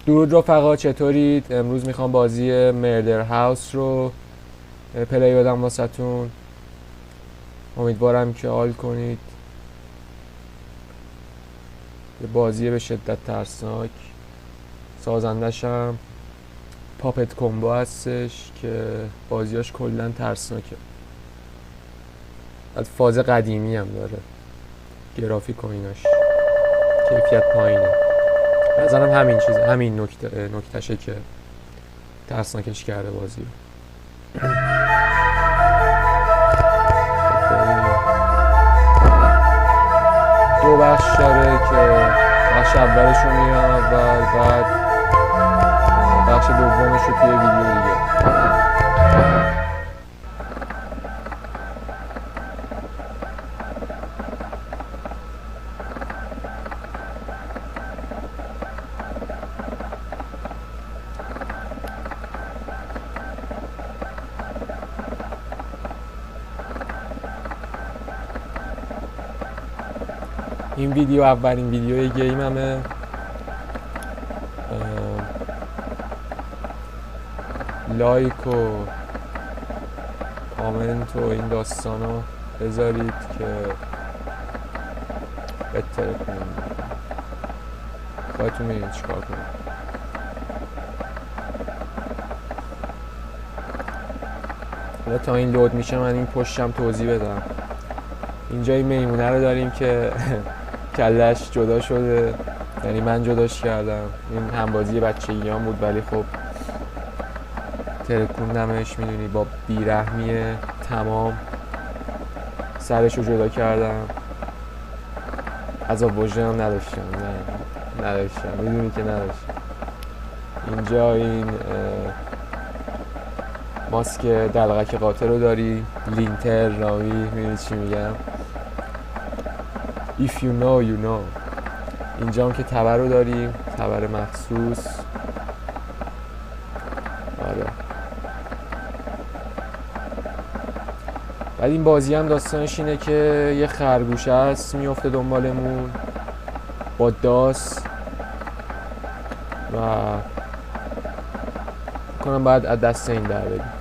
درود رفقا، چطورید؟ امروز میخوام بازی مردر هاوس رو پلی بدم واسهتون. امیدوارم که حال کنید. یه بازی به شدت ترسناک، سازندش هم پاپت کومبو هستش که بازیاش کلا ترسناکه. از فاز قدیمی هم داره، گرافیک و ایناش کیفیت پایینه. نظرم همین چیزه، همین نکتشه که ترسناکش کرده بازی رو. دو بخش داره که بخش اولش رو میرم اول، بعد بخش دومش رو توی ویدیو دیگه. این ویدیو اولین ویدیوی گیممه. لایک و کامنت و این داستانا بذارید که بهتره کنید. خواهتون میدونید چیکار کنید. حالا تا این لود میشه من این پشتم توضیح بدم. اینجا این میمونه رو داریم که کلش جدا شده، یعنی من جداش کردم. این همبازی بچگیام بود ولی خب ترکوندمش، میدونی، با بیرحمی تمام سرش رو جدا کردم. عذاب وجدانم نداشتم، میدونی که نداشتم. اینجا این ماسک دلغک قاطر رو داری، لینتر رامی، میدونی چی میگم، if you know you know. اینجا هم که تبر رو داریم، تبر مخصوص. آره. بعد این بازی هم داستانش اینه که یه خرگوش هست میفته دنبالمون با داس و کنم باید از دست این در بدیم.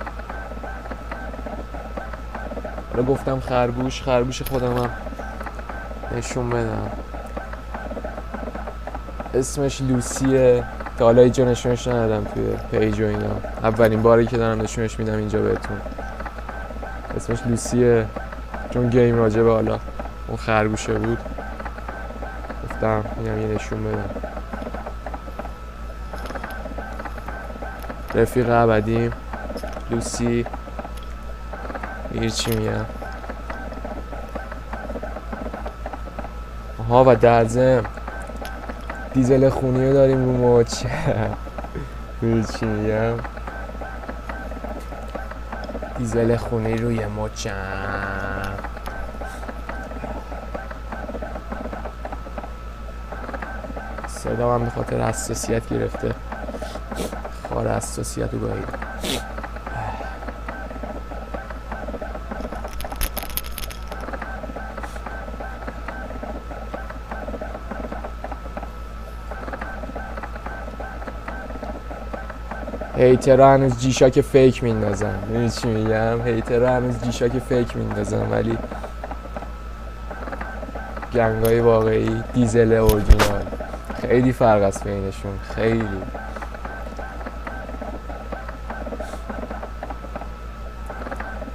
حالا گفتم خرگوش خودم هم نشون بدم. اسمش لوسیه. تا حالا اینجا نشونش ندادم توی پیج و اینا، اولین باری که دارم نشونش میدم اینجا بهتون. اسمش لوسیه چون گیم راجع به حالا اون خرگوشه بود، گفتم میگم یه نشون بدم. رفیق ابدیم لوسی، میگه چی میگم. آها، و در ضمن دیزل خونی رو داریم رو مچ. میگه چی میگم، دیزل خونی روی مچم. صدا هم به خاطر حساسیت گرفته، خار حساسیت رو گاهیدم. هیترها هنوز جیشاک فیک میندازن، میدونی چی میگم؟ هیترها هنوز جیشاک فیک میندازن ولی گنگای واقعی دیزل اورجینال. خیلی فرق است بینشون، خیلی.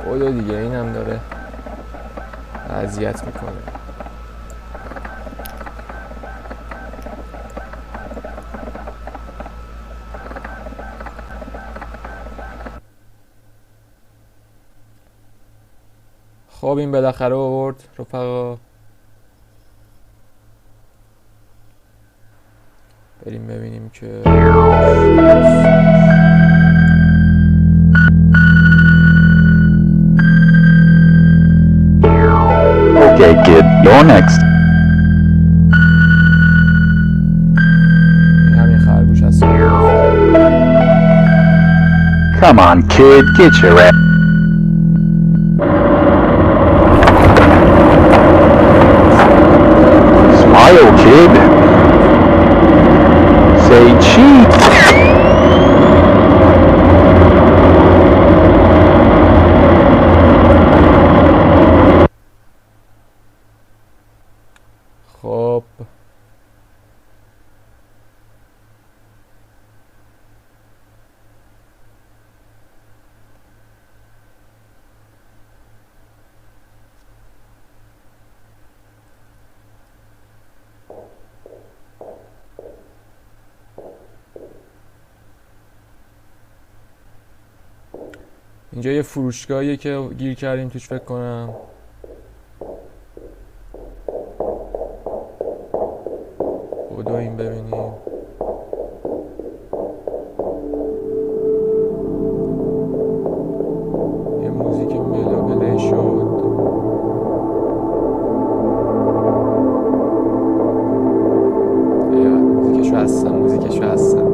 بودو دیگه، این هم داره اذیت میکنه. خب این بالاخره آورد رفقا. بریم ببینیم که Okay, kid, you're next. همین خرگوش هست. Come on, kid, get your ass. Smile, kid. say cheese. خب اینجا یه فروشگاهیه که گیر کردیم توش فکر کنم. بدویم ببینیم. یه موزیک ملو پلی شد. موزیکشو هستن.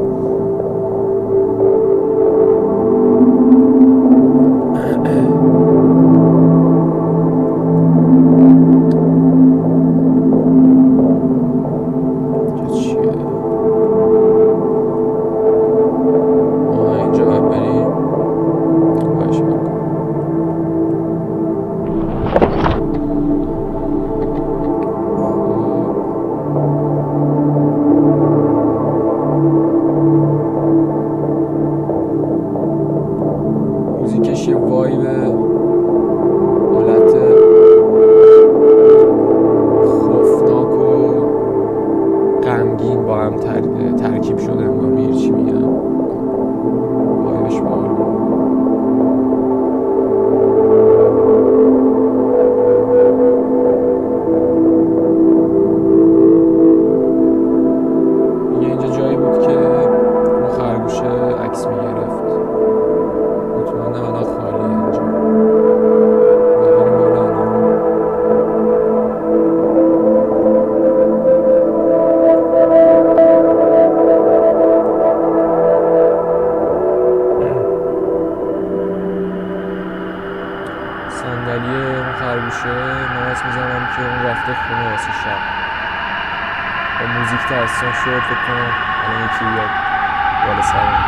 موزیکش یه وایب حالت خوفناک و غمگین با هم ترکیب شده. انگار چی میگم، وایبش باحال. اینجا جایی بود که اون خرگوشه عکس میگرفت. مطمئنم الان خالیه اینجا. بریم بالا. صندلی اون خرگوشه نماز میزنم که اون رفته خونه واسه شب. با موزیک ترسان شد فکر کنم. الان یکی بیاد بالا سرم.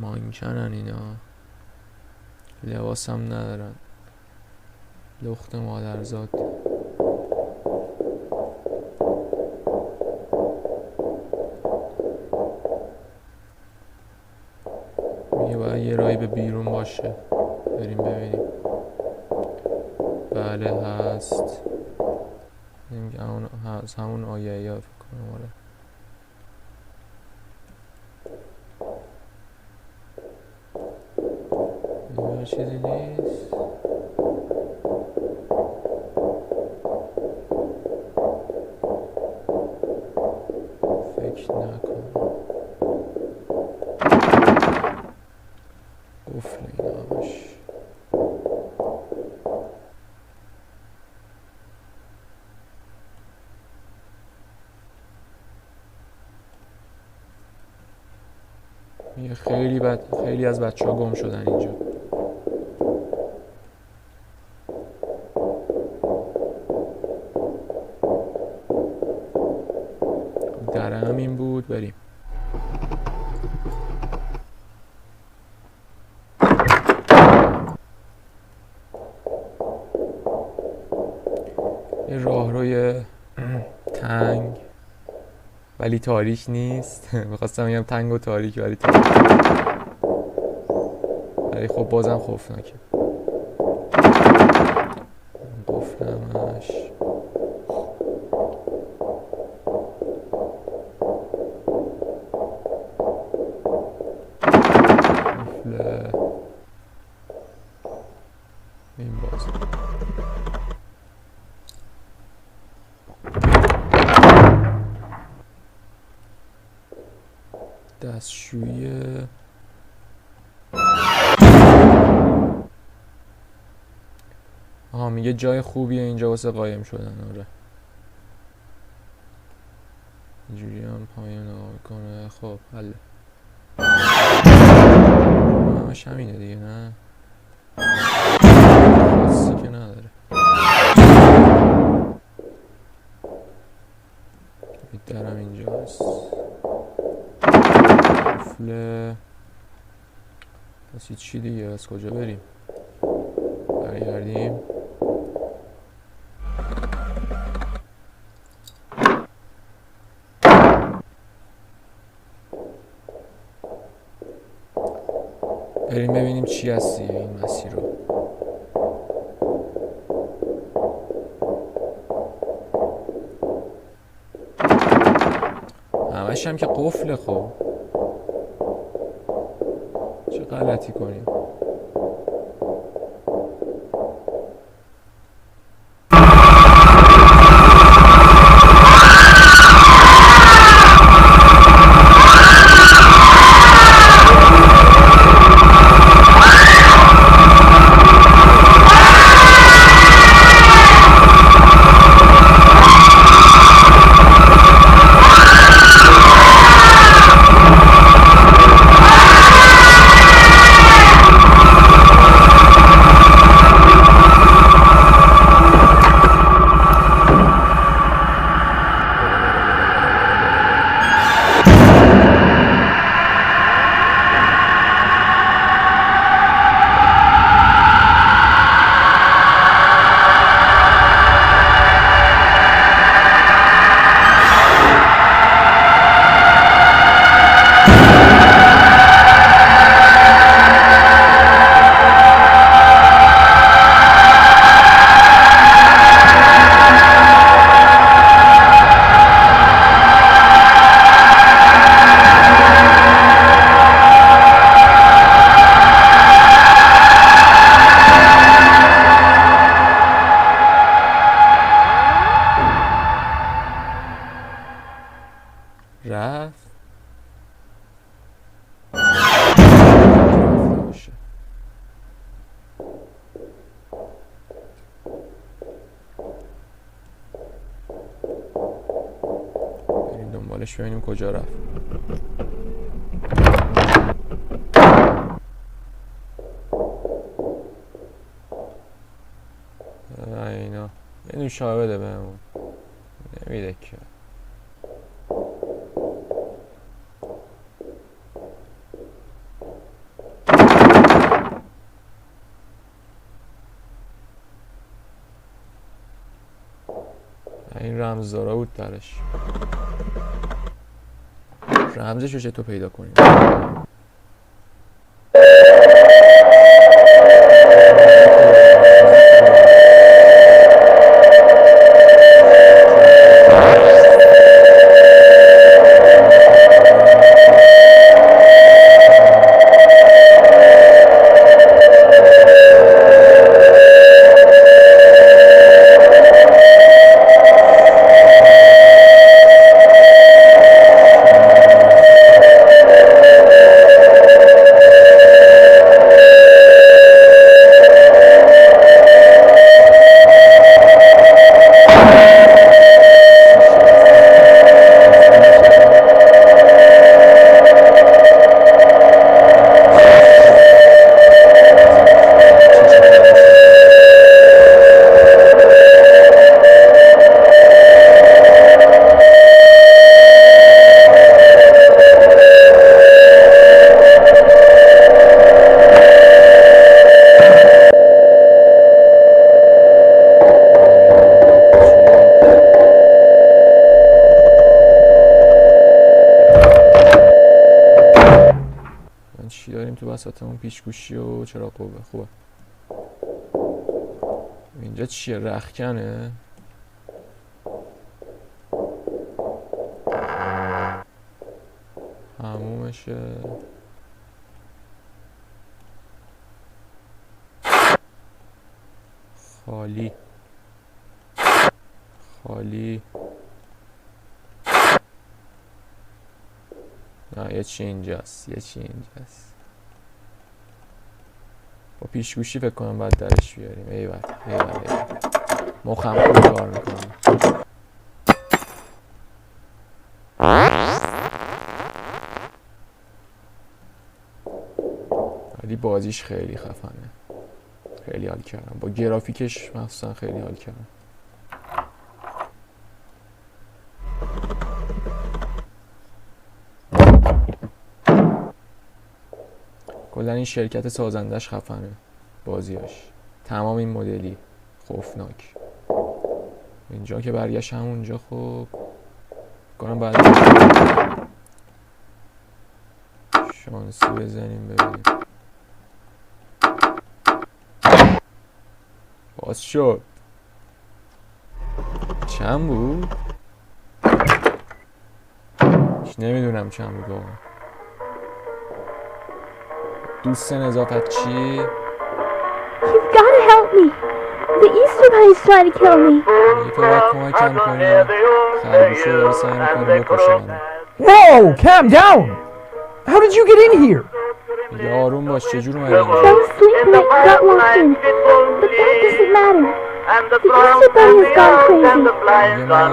مانکنن اینا، لباس هم ندارن، لخت مادرزاد. میگه باید یه راهی به بیرون باشه، بریم ببینیم. بله هست، نمیگه همون هست، همون آگهی ها فکر کنم. آره اینجا چیزی نیست. فکر نکنم قفل اینا همش. میگه خیلی از بچه ها گم شدن اینجا. دره همین بود، بریم. یه راهروی تنگ ولی تاریک نیست. میخواستم بگم تنگ و تاریک ولی تاریک، ولی خب بازم خوفناکه. قفل همش. قفل این باز. دستشویی میگه جای خوبیه اینجا واسه قایم شدن. آره اینجوری هم پایین نگاه میکنه. خب حله، همش همینه دیگه، نه خاصی که نداره. درم اینجاست. قفل پس چی دیگه؟ از کجا بریم؟ برگردیم. بریم ببینیم چی هست دیگه این مسیر رو. همش هم که قفله. خب چه غلطی کنیم؟ رفت باشه. بریم دنبالش ببینیم کجا رفت. اینا یه نوشابه بده بهمون، نمیده که. این رمزدارا بود درش. رمزش رو چطور پیدا کنیم؟ چی داریم تو وسطمون؟ پیشگوشی و چراغ قوه. خوبه. اینجا چیه؟ رختکنه؟ حمومشه. خالی خالی. نه یه چی اینجاست، یه چی اینجاست. با پیشگوشی فکر کنم باید درش بیاریم. ایول ایول ایول. مخم خوب کار میکنم. ولی بازیش خیلی خفنه. خیلی حال کردم با گرافیکش، مخصوصا خیلی حال کردم. کلا این شرکت سازندش خفنه. بازیاش تمام این مدلی خوفناک. اینجا که برگشت همونجا. خب کنم بعد شانسی بزنیم ببینیم. باز شد. چند بود؟ نمیدونم چند بود واقعا. دوست نظافتچی. You've got to help me. The Easter Bunny's trying to kill me. تو باید کمکم کنی. خرگوشه داره سعی میکنه بکشه منو. Whoa! Calm down! How did you get in here? میگه آروم باش، چجور اومدی I اینجا؟ was sleeping and got locked in. But that doesn't matter. The Easter Bunny has gone crazy. میگه من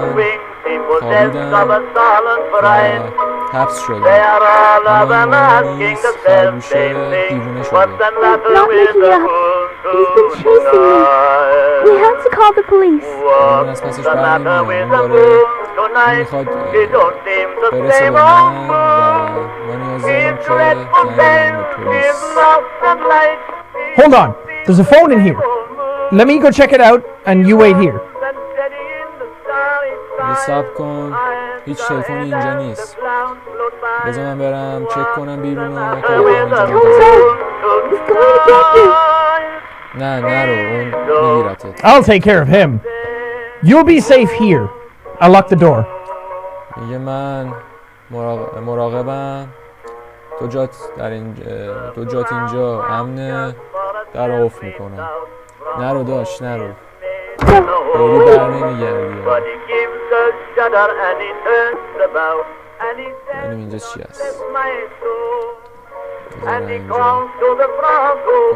خوابیدم و حبس شدم. الان مهم نیست، خرگوشه دیوونه شده. Not making it up. He's been chasing me. We have to call the police. اون از پسش برنمیاد. اون داره میخواد برسه به من و ما نیاز داریم که زنگ بزنیم به پلیس. Hold on. There's a phone in here. Let me go check it out, and you wait here. یه صبر کن، هیچ تلفنی اینجا نیست. بذار من برم چک کنم بیرون و تا اینجا Don't go. He's going to get you. نه نرو، اون میگیرتت. I'll take care of him. You'll be safe here. I'll lock the door. میگه من مراقبم. تو جات اینجا امنه. در رو قفل میکنم. نرو داش نرو. خیلی در نمیگردی. ببینیم اینجا چی هست. بذارم اینجا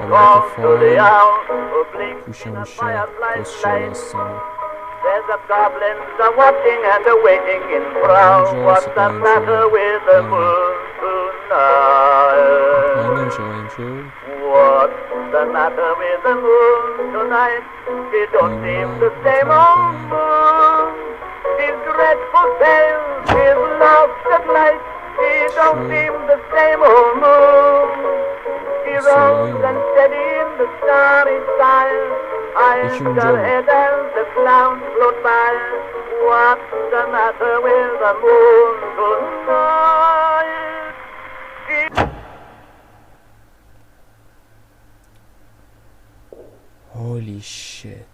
قابلت فایل پوشه موشه پستچه داستان. There's a goblins are watching and are waiting in frowns. What's the matter with the moon tonight? پایین نمیشه قایم شد. What's the matter with the moon tonight? She don't seem the same old moon. These dreadful tales, she's lost at night. She don't seem the same old moon. She rolls and steady in the starry sky. Eyes her head and the clouds float by. What's the matter with the moon tonight? Holy shit.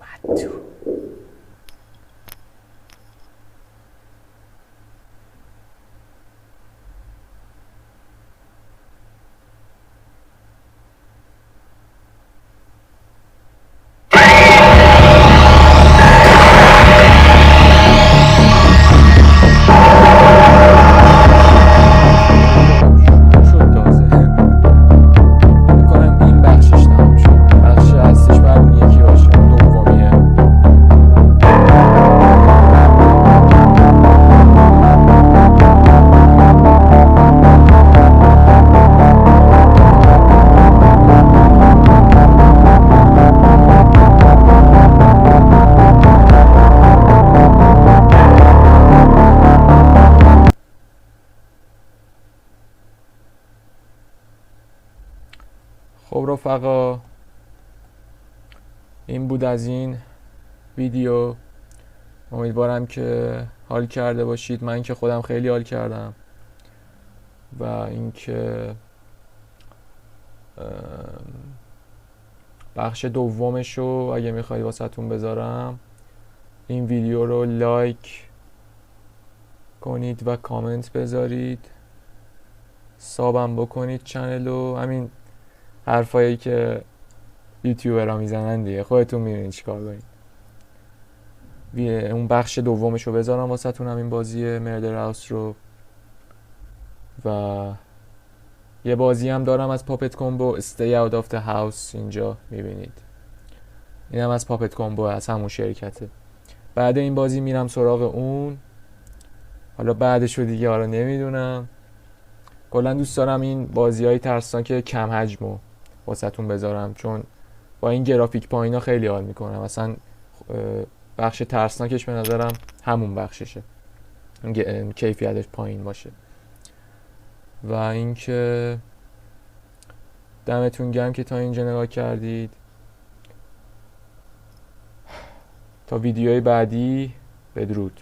Matu. شد تازه. بکنم این بخشش تمام شد. بخش هستش باید اون یکی باشه. دومیه. خب رفقا، این بود از این ویدیو. امیدوارم که حال کرده باشید. من که خودم خیلی حال کردم. و اینکه بخش دومشو اگه میخواید واسهتون بذارم، این ویدیو رو لایک کنید و کامنت بذارید، سابم بکنید چنلو. همین حرفایی که یوتیوبرها میزنن دیگه، خودتون میدونید چیکار کنید. اون بخش دومش رو بذارم واسهتون، همین بازی مردر هاوس رو. و یه بازی هم دارم از پاپت کامبو، Stay Out of the House، اینجا میبینید. این هم از پاپت کامبو، از همون شرکته. بعد این بازی میرم سراغ اون. حالا بعدش رو دیگه حالا نمیدونم. کلا دوست دارم این بازی های ترسناک کم حجمو واسهتون بذارم، چون با این گرافیک پایینا خیلی حال میکنم. مثلا بخش ترسناکش به نظرم همون بخششه، کیفیتش پایین باشه. و اینکه دمتون گرم که تا اینجا نگاه کردید. تا ویدیوهای بعدی، بدرود.